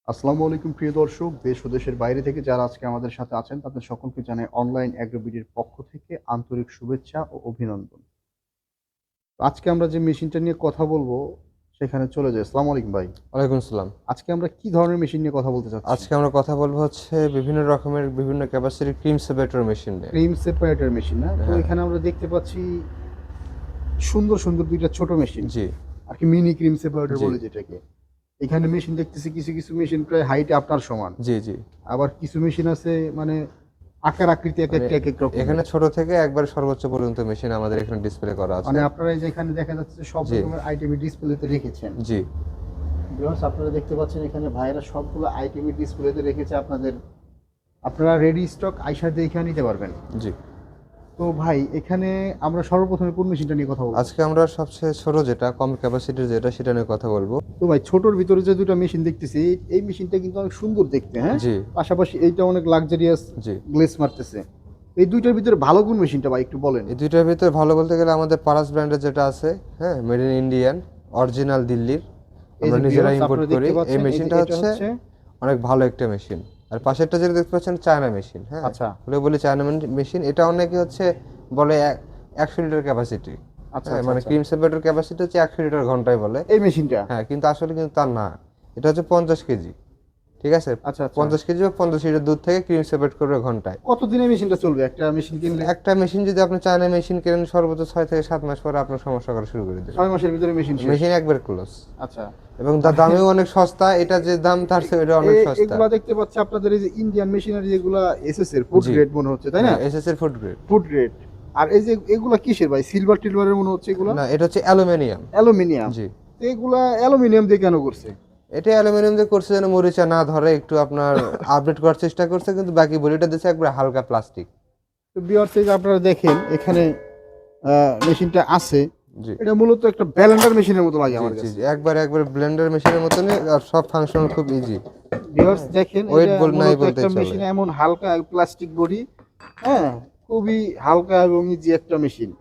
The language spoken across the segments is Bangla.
আসসালামু আলাইকুম প্রিয় দর্শক, দেশ ও দেশের বাইরে থেকে যারা আজকে আমাদের সাথে আছেন তাদের সকলকে জানাই অনলাইন অ্যাগ্রোবিডির পক্ষ থেকে আন্তরিক শুভেচ্ছা ও অভিনন্দন। আজকে আমরা যে মেশিনটা নিয়ে কথা বলবো সেখানে চলে যাই। আসসালামু আলাইকুম ভাই। ওয়ালাইকুম আসসালাম। আজকে আমরা কি ধরনের মেশিন নিয়ে কথা বলতে চাচ্ছি? আজকে আমরা কথা বলবো হচ্ছে বিভিন্ন রকমের বিভিন্ন ক্যাপাসিটির ক্রিম সেপারেটর মেশিন নিয়ে। ক্রিম সেপারেটর মেশিন, না? তো হ্যাঁ, এখানে আমরা দেখতে পাচ্ছি সুন্দর সুন্দর দুইটা ছোট মেশিন, জি, আর কি মিনি ক্রিম সেপারেটর জি, বলে যেটাকে। এখানে মেশিন দেখতেছি, কিছু কিছু মেশিন প্রায় হাইটে আপনার সমান, জি, জি। আবার কিছু মেশিন আছে মানে আকার আকৃতি এক মানে একটা এক এক রকমের। এখানে ছোট থেকে একবার সর্বোচ্চ পর্যন্ত মেশিন আমাদের এখানে ডিসপ্লে করা আছে। মানে আপনারা এই যে এখানে দেখা যাচ্ছে যে সব জি, রকমের আইটেমই ডিসপ্লেতে রেখেছেন। জি, ভিউয়ার্স, আপনারা দেখতে পাচ্ছেন এখানে ভাইয়েরা সবগুলো আইটেমই ডিসপ্লেতে রেখেছে আপনারা রেডি স্টক আইসা দেখে নিতে পারবেন। জি। তো ভাই, এখানে আমরা সর্বপ্রথমে কোন মেশিনটা নিয়ে কথা বলবো? আজকে আমরা সবচেয়ে ছোট যেটা কম ক্যাপাসিটির যেটা সেটা নিয়ে কথা বলবো। তো ভাই, ছোটর ভিতরে যে দুটো মেশিন দেখতেছি, এই মেশিনটা কিন্তু অনেক সুন্দর দেখতে, হ্যাঁ? জি, পাশাপাশি এইটা অনেক লাক্সারিয়াস জি। গ্লেজ মারতেছে। এই দুইটার ভিতরে ভালো কোন মেশিনটা ভাই, একটু বলেন। এই দুইটার ভিতরে ভালো বলতে গেলে আমাদের পারাস ব্র্যান্ডের যেটা আছে, হ্যাঁ, মেড ইন ইন্ডিয়ান, অরিজিনাল দিল্লির, এই আমরা যে নিজেরা ভিউয়ার্স, ইম্পোর্ট আপনারা করি। দেখতে এই পাচ্ছেন এই যে মেশিনটা এটা হচ্ছে অনেক ভালো একটা মেশিন। আর পাশেরটা যেটা দেখতে পাচ্ছেন চায়না মেশিন, হ্যাঁ, আচ্ছা বলে বলি চায়না মেশিন। এটা অনেকে হচ্ছে বলে 100 লিটার ক্যাপাসিটি, আচ্ছা হ্যাঁ, আচ্ছা মানে আচ্ছা ক্রিম সেপারেটর ক্যাপাসিটি হচ্ছে 100 লিটার ঘন্টায় বলে, এই মেশিনটা। হ্যাঁ, কিন্তু আসলে কিন্তু তার না। এটা হচ্ছে 50 কেজি, ঠিক আছে? আচ্ছা আচ্ছা, 50 কেজি বা 50 লিটার দুধ থেকে ক্রিম সেপারেট করবে ঘন্টায়। কতদিনে মেশিনটা চলবে একটা মেশিন কিনলে? একটা মেশিন যদি আপনি চায়না মেশিন কেনেন সর্বোচ্চ 6 থেকে 7 মাস পরে আপনার সমস্যা করা শুরু করে দেবে। 6 মাসের ভিতরে মেশিন শেষ। মেশিন একবার ক্লোজ। আচ্ছা। এবং দামেও অনেক সস্তা। এটা যে দাম তার চেয়ে এটা অনেক সস্তা। এগুলা দেখতে পাচ্ছি আপনাদের এই যে ইন্ডিয়ান মেশিনারি, যেগুলা এসএস এর ফুড জি, গ্রেড মনে হচ্ছে, তাই না? হ্যাঁ, এসএস এর ফুড গ্রেড। Food grade. আর এই যে এগুলা কিসের ভাই, সিলভার টিলভারের মনে হচ্ছে এগুলা? না, এটা হচ্ছে অ্যালুমিনিয়াম। অ্যালুমিনিয়াম। জি, তো এগুলা অ্যালুমিনিয়াম দিয়ে কেন করছে? এটা অ্যালুমিনিয়াম দিয়ে করছে যেন মরিচা না ধরে, একটু আপনার আপডেট করার চেষ্টা করছে, কিন্তু বাকি বডিটা দিচ্ছে একবার হালকা প্লাস্টিক। তো ভিউয়ার্স, এই যে আপনারা দেখেন এখানে মেশিনটা আছে, জি, এটা মূলত একটা ব্লেন্ডার মেশিনের মতো লাগে জি, আমার জি, কাছে। জি, একবার ব্লেন্ডার মেশিনের মতনই, আর সব ফাংশন খুব ইজি। ভিউয়ার্স দেখেন, ওয়েট এটা নাই মূলত একটা বলতেই চলে। মেশিন, এমন হালকা প্লাস্টিক বডি, হ্যাঁ, খুবই হালকা এবং ইজি একটা মেশিন।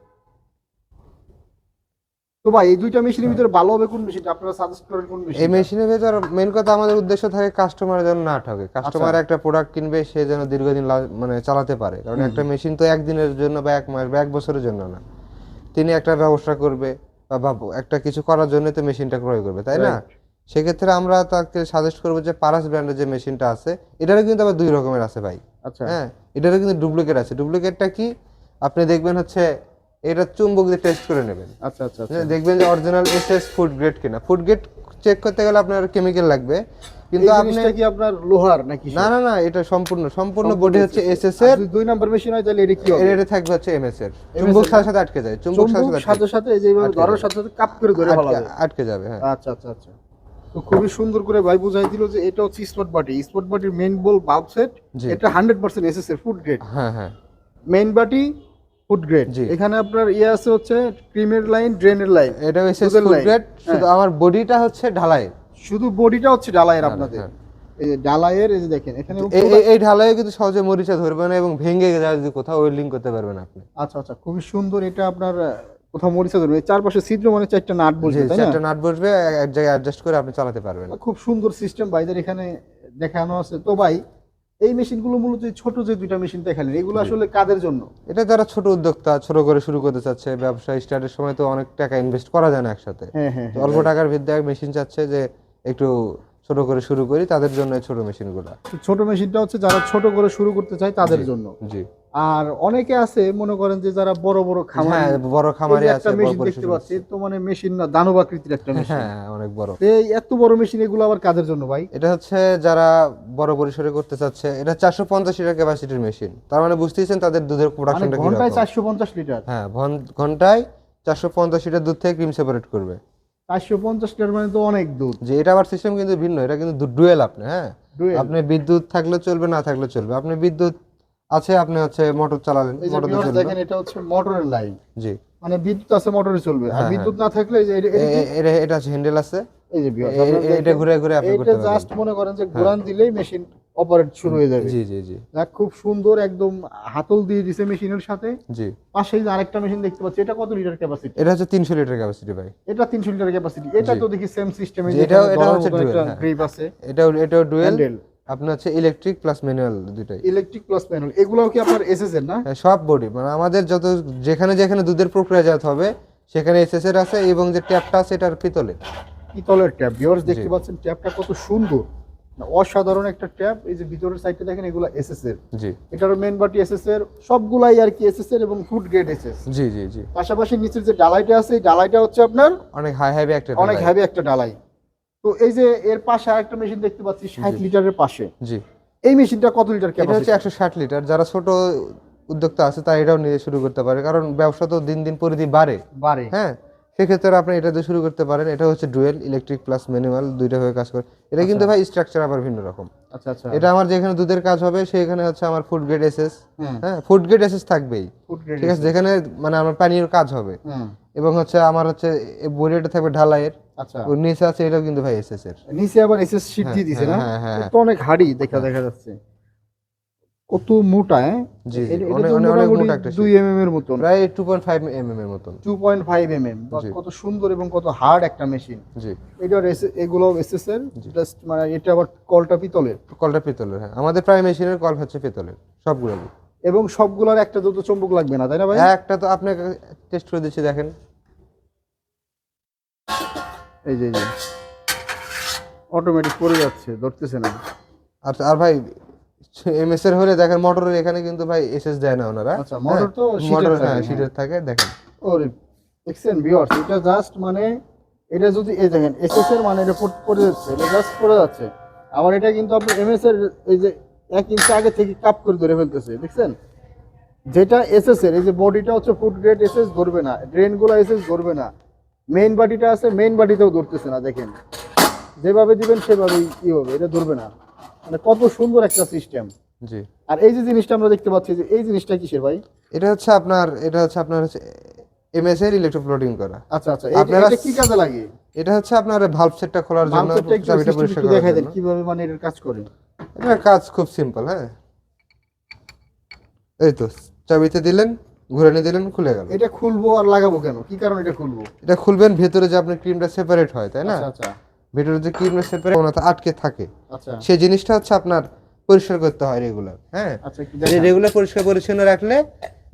তো ভাই, এই দুইটা মেশিনের ভিতরে ভালো হবে কোন মেশিনটা, আপনারা সাজেস্ট করেন কোন এই মেশিনটা? মেশিনের ভেতর মেন কথা আমাদের উদ্দেশ্য থাকে কাস্টমার যেন না ঠকে। আচ্ছা। কাস্টমার একটা প্রোডাক্ট কিনবে, সে যেন দীর্ঘদিন মানে চালাতে পারে। কারণ হুম একটা হুম। মেশিন তো একদিনের জন্য বা 1 মাস বা 1 বছরের জন্য না। তিনি একটা ব্যবসা করবে বা একটা কিছু করার জন্য তো মেশিনটা ক্রয় করবে, তাই না? রাইট। সেক্ষেত্রে আমরা তাকে সাজেস্ট করবো যে পারাস ব্র্যান্ডের যে মেশিনটা আছে, এটারও কিন্তু আবার 2 রকমের আছে ভাই। আচ্ছা হ্যাঁ, এটারও কিন্তু ডুপ্লিকেট আছে। ডুপ্লিকেটটা কি? আপনি দেখবেন হচ্ছে এটা চুম্বক দিয়ে টেস্ট করে নেবেন। আচ্ছা আচ্ছা আচ্ছা। হ্যাঁ, দেখবেন যে অরিজিনাল এসএস ফুড গ্রেড কিনা। ফুড গ্রেড চেক করতে গেলে আপনার কেমিক্যাল লাগবে, এই কিন্তু আপনি জিনিসটা কি আপনার লোহার নাকি না, কিসের? না, না, এটা সম্পূর্ণ সম্পূর্ণ বডি হচ্ছে SSL। এসএস আর এর। যদি 2 নাম্বার মেশিন হয় তাহলে এটা কি হবে? এটা থাকবে হচ্ছে এমএস এর। MS চুম্বক এর, সাথে না? সাথে আটকে যায়। চুম্বক সাথে চুম্বক সাথে সাথে সাথে যেভাবে আটকে ধরার যায়। সাথে সাথে কাপ করে ধরে ফেলাবে। আটকে যাবে, হ্যাঁ। আচ্ছা আচ্ছা আচ্ছা। তো খুবই সুন্দর করে ভাই বুঝাই দিল যে এটা হচ্ছে স্পট বাটি, স্পট বাটির মেইন বল বাল্ব সেট। জি, এটা 100% এসএস এর ফুড গ্রেড। হ্যাঁ, হ্যাঁ, মেইন বাটি ফুড গ্রেড। জি। এখানে আপনার আছে হচ্ছে ক্রিমের লাইন, ড্রেনের লাইন, এটা এসএস দুধের ফুড লাইন। গ্রেড। হ্যাঁ, শুধু আমার বডিটা হচ্ছে ঢালাই। শুধু বডিটা হচ্ছে ডালায়ের হ্যাঁ, আপনাদের। হ্যাঁ। এই যে ডালায়ের, এই যে দেখেন এখানে এই ঢালাইও কিন্তু সহজে মরিচা ধরবে না এবং ভেঙে যায় যদি কোথাও, ওয়েল্ডিং করতে পারবেন আপনি। আচ্ছা আচ্ছা, খুবই সুন্দর। এটা আপনার কোথাও মরিচা ধরবে, এই চারপাশে ছিদ্র মানে 4টা নাট জি, বসবে, তাই না? 4টা নাট বসবে, এক জায়গায় অ্যাডজাস্ট করে আপনি চালাতে পারবেন। খুব সুন্দর সিস্টেম ভাইদের এখানে দেখানো আছে। তো ভাই, এই মেশিনগুলো মূলত এই ছোট যে দুইটা মেশিন দেখালেন, এগুলো জি। আসলে কাদের জন্য? এটা যারা ছোট উদ্যোক্তা, ছোট করে শুরু করতে চাচ্ছে, ব্যবসা স্টার্টের সময় তো অনেক টাকা ইনভেস্ট করা যায় না একসাথে। হ্যাঁ হ্যাঁ তো হ্যাঁ, অল্প right। টাকার ভিত্তিতে মেশিন চাচ্ছে যে একটু ছোট করে শুরু করি, তাদের জন্য এই ছোট মেশিনগুলো। তো ছোট মেশিনটা হচ্ছে যারা ছোট করে শুরু করতে চায় তাদের জি, জন্য। জি। আর অনেকে আছে মনে করেন যে যারা বড় বড় খামারি, হ্যাঁ, বড় এই খামারি যে আছে, একটা বড় মেশিন দেখতে পরিসরে পাচ্ছি, হচ্ছে। এর তো মানে মেশিন না, দানব আকৃতির একটা মেশিন। হ্যাঁ, অনেক বড়। এই এত বড় মেশিন এগুলো আবার কাদের জন্য ভাই? এটা হচ্ছে যারা বড় পরিসরে করতে চাচ্ছে। এটা 450 লিটার ক্যাপাসিটির মেশিন। তার মানে বুঝতেইছেন তাদের দুধের মানে প্রোডাকশনটা ঘন্টায় কিরকম। 450 লিটার? হ্যাঁ, ঘন্টায় 450 লিটার দুধ থেকে ক্রিম সেপারেট করবে। 450 লিটার মানে তো অনেক দুধ। যে এটা আবার সিস্টেম কিন্তু ভিন্ন, এটা কিন্তু ডুয়েল আপনি, হ্যাঁ, ডুয়েল। আপনি বিদ্যুৎ থাকলে চলবে, না থাকলে চলবে। আপনি বিদ্যুৎ আছে, আপনি হচ্ছে মোটর চালালেন, এই যে মোটর দিয়ে ভিউয়ার্স চলবে। দেখেন, এটা হচ্ছে মোটরের লাইন, জি, মানে বিদ্যুৎ আছে মোটরে চলবে, আর হ্যাঁ, হ্যাঁ। বিদ্যুৎ না থাকলে এই যে এটা কি? এটা আছে হ্যান্ডেল আছে, এই যে ভিউয়ার্স আপনারা এটা দেখেন, ঘুরে ঘুরে আপনি এইটা করতে পারবেন। জাস্ট মনে করেন যে হ্যাঁ, ঘোরান দিলেই মেশিন অপারেট শুরু হয়ে যাবে। জি জি জি যাক, খুব সুন্দর, একদম হাতল দিয়ে দিছে মেশিনের সাথে। জি। পাশেই যে আরেকটা মেশিন দেখতে পাচ্ছি, এটা কত লিটার ক্যাপাসিটি? এটা হচ্ছে 300 লিটার ক্যাপাসিটি ভাই। এটা 300 লিটার ক্যাপাসিটি। এটা জি তো দেখি সেম সিস্টেমে, জি, যেখানে এটা ধরার হচ্ছে মতো ডুয়েল, একটা হ্যাঁ। গ্রিপ আছে, এটাও ডুয়েল। হ্যান্ডেল, আপনার হচ্ছে ইলেকট্রিক প্লাস ম্যানুয়াল দুটাই। Electric plus manual. এগুলোও কি আপনার এসএস এর না? হ্যাঁ, সব বডি মানে আমাদের যত যেখানে যেখানে দুধের প্রক্রিয়াজাত হবে সেখানে এসএস এর আছে, এবং যে ট্যাপটা আছে এটার পিতলের। পিতলের ট্যাপ। ভিউয়ার্স জি দেখতে পাচ্ছেন ট্যাপটা কত সুন্দর, অসাধারণ একটা ট্যাপ। এই যে ভিতরের সাইডটা দেখেন, এগুলো এসএস এর। জি এটারও মেন বাটি এসএস এর, সবগুলাই আর কি এসএস এর এবং ফুড গ্রেড এসএস। জি জি জি। পাশাপাশি নিচের যে ডালাইটা আছে, এই ডালাইটা হচ্ছে আপনার অনেক হাই একটা অনেক ঢালাই। হেভি একটা ডালাই। তো এই যে এর পাশে আরেকটা মেশিন দেখতে পাচ্ছি 60 জি। লিটারের পাশে। জি, এই মেশিনটা কত লিটার এটা হচ্ছে ক্যাপাসিটি? 160 লিটার। যারা ছোট উদ্যোক্তা আছে তারা এটাও নিয়ে শুরু করতে পারে, কারণ ব্যবসা তো দিন দিন পরিধি বাড়ে। বারে। হ্যাঁ, সেক্ষেত্রে আপনি এটা দিয়ে শুরু করতে পারেন। এটা হচ্ছে ডুয়েল, ইলেকট্রিক প্লাস ম্যানুয়াল দুইটা হয়ে কাজ করে। এটা কিন্তু ভাই স্ট্রাকচার আবার ভিন্ন রকম। আচ্ছা আচ্ছা। এটা আমার যেখানে দুধের কাজ হবে সেখানে হচ্ছে আমার ফুড গ্রেড এসএস। হুম। হ্যাঁ, ফুড গ্রেড এসএস থাকবেই। Food grade. ঠিক আছে, যেখানে মানে আমার পানীয় কাজ হবে, হুম। এবং হচ্ছে আমার হচ্ছে বডিটা থাকবে ঢালাইয়ের। আচ্ছা। ওর নিচে আছে এটাও কিন্তু ভাই এসএস এর। নিচে আবার এসএস শীট দিয়ে দিছে না? হ্যাঁ হ্যাঁ হ্যাঁ। এটা অনেক হাড়ি দেখা যাচ্ছে। কত মোটা, হ্যাঁ? জি জি, এটা অনেক তো অনেক অনেক মোটামুটি মোটা একটা 2 sheet। mm এর মতন। প্রায় 2.5 এর মতন। 2.5 mm। জি। কত সুন্দর এবং কত হার্ড একটা মেশিন। জি এটার এগুলো এসএস এর, জি। জাস্ট মানে এটা আবার কলটা পিতলের। কলটা পিতলের, হ্যাঁ। আমাদের প্রায় মেশিনের কল হচ্ছে পিতলের সবগুলো। এবং সবগুলোর একটা দুটো চুম্বক লাগবে না, তাই না ভাই? একটা তো আপনাকে টেস্ট করে দিচ্ছি, দেখেন। এই যে অটোমেটিক পড়ে যাচ্ছে, ধরতেছে না। আর আর ভাই এমএস এর হলে দেখেন মোটরের এখানে কিন্তু ভাই এসএস দেয় না ওনারা। আচ্ছা, মোটর তো মোটর, শীটের হ্যাঁ, থাকে। শীটের থাকে, দেখেন। ওরে, দেখছেন ভিউয়ার্স, এটা জাস্ট মানে এটা যদি এই দেখেন এসএস এর, মানে এটা পড়ে যাচ্ছে, এটা জাস্ট পড়ে যাচ্ছে। আবার এটা কিন্তু আপনি এমএস এর এই যে 1 ইঞ্চি আগে থেকে কাপ করে ধরে ফেলতেছে, দেখছেন? যেটা এসএস এর, এই যে বডিটা হচ্ছে ফুড গ্রেড এসএস, ধরবে না। ড্রেনগুলো এসএস ধরবে না। মেইন বডিটা আছে, মেইন বডিতেও ধরতেছে না, দেখেন। যেভাবে দিবেন সেভাবেই কি হবে, এটা ধরবে না। মানে কত সুন্দর একটা সিস্টেম। জি। আর এই যে জিনিসটা আমরা দেখতে পাচ্ছি, যে এই জিনিসটা কিসের ভাই? এটা হচ্ছে আপনার হচ্ছে এমএস এর ইলেকট্রোপ্লটিং করা। আচ্ছা আচ্ছা। আপনারা এটা কি কাজে লাগে? এটা হচ্ছে আপনার ভালভ সেটটা খোলার জন্য, মানসেটটা একটু চাবিটা system পরিষ্কার একটু করার দেখাই দেন জন্য। কিভাবে মানে এটার কাজ করে। এটার কাজ খুব সিম্পল, হ্যাঁ। এই তো চাবিতে দিলেন, ঘুরে নিয়ে দিলেন, খুলে গেল। এটা খুলবো আর লাগাবো কেন? কি কারণে এটা খুলবো? এটা খুলবেন, ভেতরে যে আপনার ক্রিমটা সেপারেট হয়, তাই না? আচ্ছা আচ্ছা ভেতরে যে ক্রিমটা সেপারেট ওনাতে আটকে থাকে, আচ্ছা সেই জিনিসটা হচ্ছে আপনার পরিষ্কার করতে হয় রেগুলার। হ্যাঁ, আচ্ছা। একটু দেখান। রেগুলার পরিষ্কার পরিচ্ছন্ন রাখলে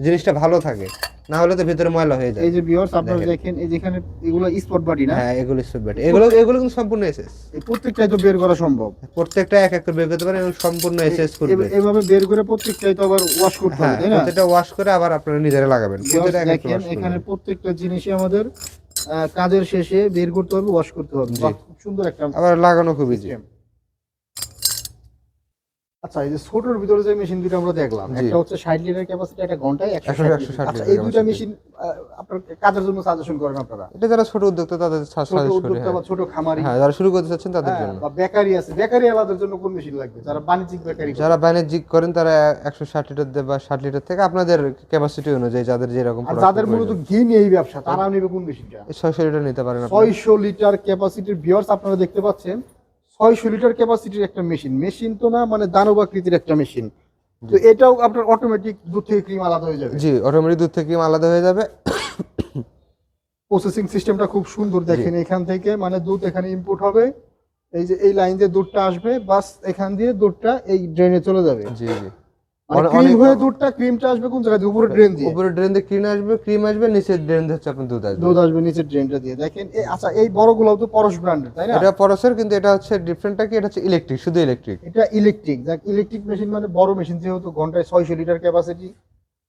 জিনিসটা ভালো থাকে, না হলে তো ভেতরে ময়লা হয়ে যায়। এই যে ভিউয়ার্স, আপনারা দেখেন। দেখেন, এই যেখানে এগুলো স্পট বডি না? হ্যাঁ, এগুলো সেপারেট, এগুলো কিন্তু সম্পূর্ণ এসএস। এই প্রত্যেকটাই তো বের করা সম্ভব। প্রত্যেকটা এক এক করে বের করতে পারেন এবং সম্পূর্ণ এসএস করবে। এভাবে বের করে প্রত্যেকটাই তো আবার ওয়াশ করতে হ্যাঁ, হবে, তাই না? প্রত্যেকটা ওয়াশ করে আবার আপনারা নিজেরা লাগাবেন। Viewers, প্রত্যেকটা এক এক করে দেখেন wash এখানে করবেন। প্রত্যেকটা জিনিসই আমাদের কাজের শেষে বের করতে হবে, ওয়াশ করতে হবে। জি। বাহ, খুব সুন্দর একটা আবার লাগানো খুব ইজি। সিস্টেম। আচ্ছা, এই যে ছোটর ভিতরে যে মেশিন দুটো আমরা দেখলাম, জি। একটা হচ্ছে 60 লিটার ক্যাপাসিটি, একটা ঘন্টায় 160 160 লিটার। আচ্ছা, লিটার এই দুইটা capacity। মেশিন আপনার কাজের জন্য সাজেশন করেন আপনারা? এটা যারা ছোট উদ্যোক্তা তাদের ছোট সাজেস্ট করি। উদ্যোক্তা বা ছোট খামারি, হ্যাঁ, যারা শুরু করতে চাচ্ছেন তাদের হ্যাঁ, জন্য। বা বেকারি আছে, বেকারি আলাদার জন্য কোন মেশিন লাগবে? যারা বাণিজ্যিক বেকারি করে। যারা বাণিজ্যিক করেন তারা 160 লিটার বা 60 লিটার থেকে আপনাদের ক্যাপাসিটি অনুযায়ী যাদের যেরকম আর product যাদের মূলত প্রয়োজন, ঘি নিয়ে এই ব্যবসা, তারা নেবে কোন মেশিনটা? এই 600 লিটার নিতে পারেন আপনি। 600 লিটার ক্যাপাসিটির ভিউয়ার্স, আপনারা দেখতে পাচ্ছেন 600 লিটার ক্যাপাসিটির একটা মেশিন তো না, মানে দানব আকৃতির একটা মেশিন। তো এটাও আপনার অটোমেটিক দুধ থেকে ক্রিম আলাদা হয়ে যাবে। জি, অটোমেটিক দুধ থেকে আলাদা হয়ে যাবে। প্রসেসিং সিস্টেমটা খুব সুন্দর, দেখেন। এখান থেকে মানে দুধ এখানে ইনপুট হবে, এই যে এই লাইন দিয়ে দুধটা আসবে, বাস এখান দিয়ে দুধটা এই ড্রেনে চলে যাবে। জি জি। মানে ক্রিম হয়ে ক্রিমটা আসবে কোন জায়গা দিয়ে? উপরে ড্রেন দিয়ে। উপরে ড্রেন দিয়ে ক্রিম আসবে, নিচে ড্রেন দিয়ে হচ্ছে আপনার দুধ আসবে। দুধ আসবে নিচের ড্রেনটা দিয়ে, দেখেন। আচ্ছা, এই বড়গুলো তো পরশ ব্র্যান্ডের, তাই না? এটা পরশের, কিন্তু এটা হচ্ছে ডিফারেন্টটা কি, এটা হচ্ছে ইলেকট্রিক, শুধু ইলেকট্রিক। এটা ইলেকট্রিক। দেখ, ইলেকট্রিক মেশিন মানে বড় মেশিন, যেহেতু ঘন্টায় 600 লিটার ক্যাপাসিটি।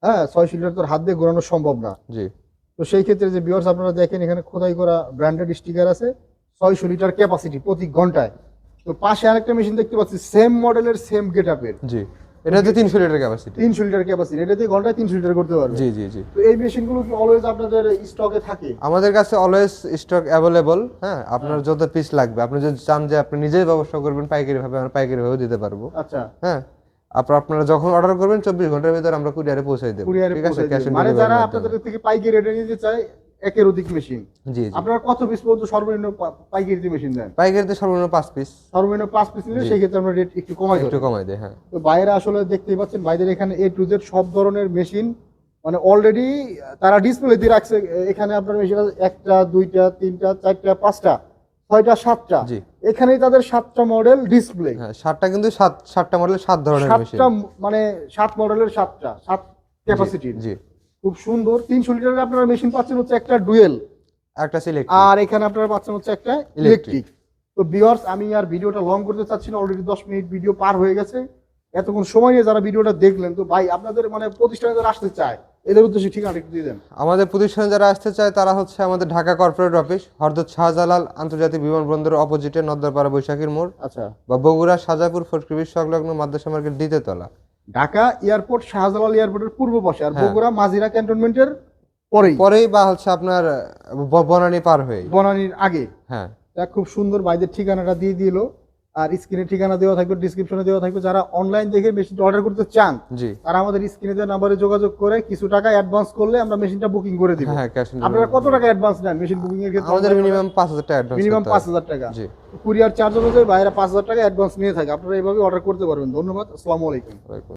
হ্যাঁ, 600 লিটার তোর হাত দিয়ে ঘোরানো সম্ভব না। জি তো সেই ক্ষেত্রে যে ভিউয়ার্স, আপনারা দেখেন এখানে খোদাই করা ব্র্যান্ডেড স্টিকার আছে, 600 লিটার ক্যাপাসিটি প্রতি ঘন্টায়। তো পাশে আরেকটা মেশিন দেখতে পাচ্ছি, সেম মডেলের, সেম গেটআপের, জি। এটা হচ্ছে 300 লিটার ক্যাপাসিটি। 300 litre capacity. এটা দিয়ে ঘন্টায় 300 লিটার করতে পারবে। জি জি জি। তো এই মেশিনগুলো কি অলওয়েজ আপনাদের স্টকে থাকে? আমাদের কাছে অলওয়েজ স্টক অ্যাভেলেবল। হ্যাঁ, আপনার যত পিস লাগবে, আপনি যদি চান যে আপনি নিজেই ব্যবসা করবেন পাইকারি ভাবে, আমরা পাইকারি ভাবেও দিতে পারবো। আচ্ছা, হ্যাঁ, আপনারা যখন অর্ডার করবেন 24 ঘন্টার ভিতরে আমরা কুরিয়ারে পৌঁছে দেব। কুরিয়ারে ঠিক আছে, পৌঁছে ক্যাশ দিবেন। অন মানে ডেলিভারি। যারা আপনাদের থেকে পাইকারি রেটে নিতে চায়, একের অধিক মেশিন। জি জি। আপনারা কত পিস পর্যন্ত সর্বনিম্ন পাইকারিতে মেশিন দেন? পাইকারিতে সর্বনিম্ন 5 পিস। সর্বনিম্ন 5 পিস নিলে জি। সেই ক্ষেত্রে আমরা রেট একটু কমাই একটু ধরি। কমাই দেয়, হ্যাঁ। তো বাইরে আসলে দেখতেই পাচ্ছেন ভাইদের এখানে A to Z সব ধরনের মেশিন মানে অলরেডি তারা ডিসপ্লে দিয়ে রাখছে। এখানে আপনার মেশিন আছে 1টা 2টা 3টা 4টা 5টা 6টা 7টা। জি। এখানেই তাদের 7টা মডেল ডিসপ্লে। হ্যাঁ, 7টা কিন্তু 7টা মডেল 7 ধরনের মেশিন। 7টা মানে 7 মডেলের 7টা 7 ক্যাপাসিটি। জি। খুব সুন্দর 300 লিটারের আপনারা মেশিন পাচ্ছেন হচ্ছে একটা ডুয়েল, একটা সিলেক্ট। আর এখানে আপনারা পাচ্ছেন হচ্ছে একটা ইলেকট্রিক। তো ভিউয়ার্স আমি আর ভিডিওটা লং করতে চাচ্ছি না, অলরেডি 10 মিনিট ভিডিও পার হয়ে গেছে। এতক্ষণ সময় নিয়ে যারা ভিডিওটা দেখলেন, তো ভাই আপনাদের মানে প্রতিষ্ঠানে যারা আসতে চায় এদের উদ্দেশ্যে ঠিকানা একটু দিয়ে দেন। আমাদের প্রতিষ্ঠানে যারা আসতে চায় তারা হচ্ছে আমাদের ঢাকা কর্পোরেট অফিস, হযরত শাহজালাল আন্তর্জাতিক বিমানবন্দরের অপোজিটে নদ্দারপাড়া বৈশাখীর মোড়, আচ্ছা, বা বগুড়া সাজাপুর ফটকিবির সংলগ্ন মাদ্রাসা মার্কেট দ্বিতীয় তলা। ঢাকা এয়ারপোর্ট শাহজালাল এয়ারপোর্টের পূর্ব পাশে, আর হ্যাঁ। বগুড়া মাজিরা ক্যান্টনমেন্টের পরেই বা হচ্ছে আপনার বনানী পার হয়ে। বনানীর আগে। হ্যাঁ। তা খুব সুন্দর ভাইদের ঠিকানাটা দিয়ে দিল, আর স্ক্রিনে ঠিকানা দেওয়া থাকবে, ডিসক্রিপশনে দেওয়া থাকবে। যারা অনলাইন দেখে মেশিনটা অর্ডার করতে চান জি। তারা আমাদের স্ক্রিনে দেওয়া নাম্বারে যোগাযোগ করে কিছু টাকা অ্যাডভান্স করলে আমরা মেশিনটা বুকিং করে দিব। হ্যাঁ, ক্যাশ অন আপনারা কত টাকা অ্যাডভান্স নেন মেশিন বুকিং এর ক্ষেত্রে? আমাদের মিনিমাম 5000 টাকা অ্যাডভান্স মিনিমাম করতে হয়। 5000 টাকা। জি। কুরিয়ার চার্জ অনুযায়ী বাইরে 5000 টাকা অ্যাডভান্স নিয়ে থাকে। আপনারা এইভাবে অর্ডার করতে পারবেন। ধন্যবাদ। আসসালামু আলাইকুম। ওয়ালাইকুম